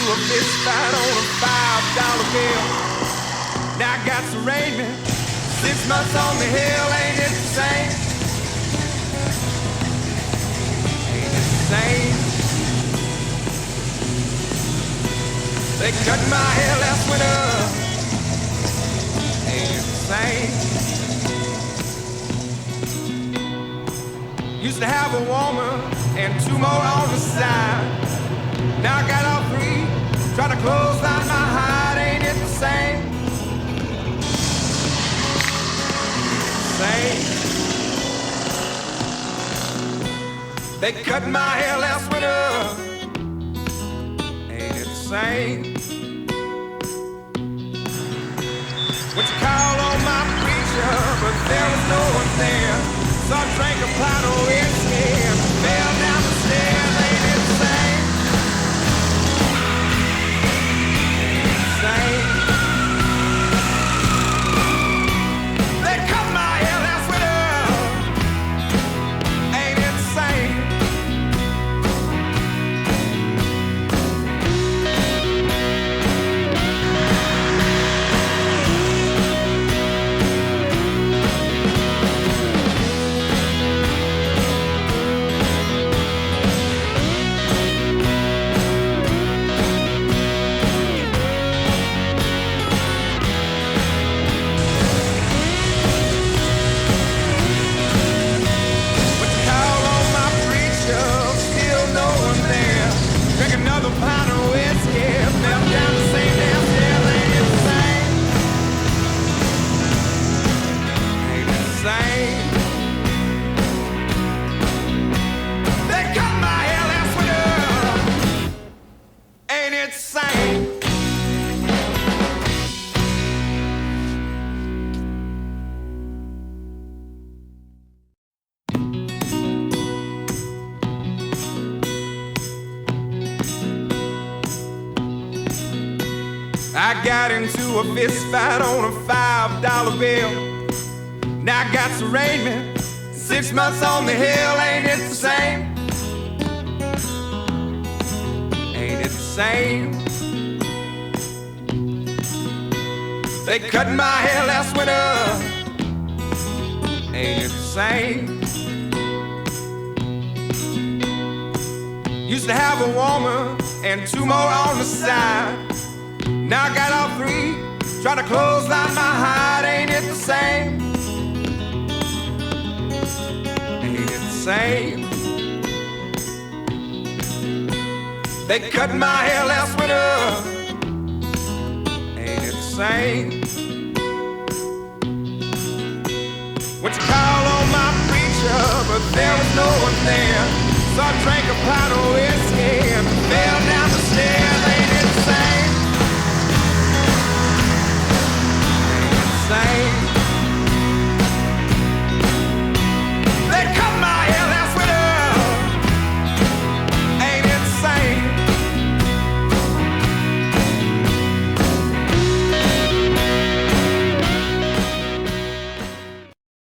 a fist fight on a $5 bill. Now I got some raiment, 6 months on the hill, ain't it the same? Ain't it the same? They cut my hair last winter, ain't it the same? Used to have a woman and 2 more on the side. Now I got all 3, trying to close out my hide, ain't it the same? Same. They cut my hair last winter, ain't it the same? What you call on my preacher, but there was no one there. So I drank a pot of whiskey and fell down the stairs, ain't it the same? Ain't it the same? They cut my hair last winter, ain't it the same? Another pound of whiskey, fell down the same damn stairs, ain't it the same? Ain't it the same? They cut my hair last winter, ain't it the same? I got into a fist fight on a $5 bill. Now I got some raiment, 6 months on the hill, ain't it the same? Ain't it the same? They cut my hair last winter, ain't it the same? Used to have a woman and 2 more on the side. Now I got all 3, trying to close out my hide, ain't it the same? Ain't it the same? They cut my hair last winter, ain't it the same? What you call on my preacher, but there was no one there.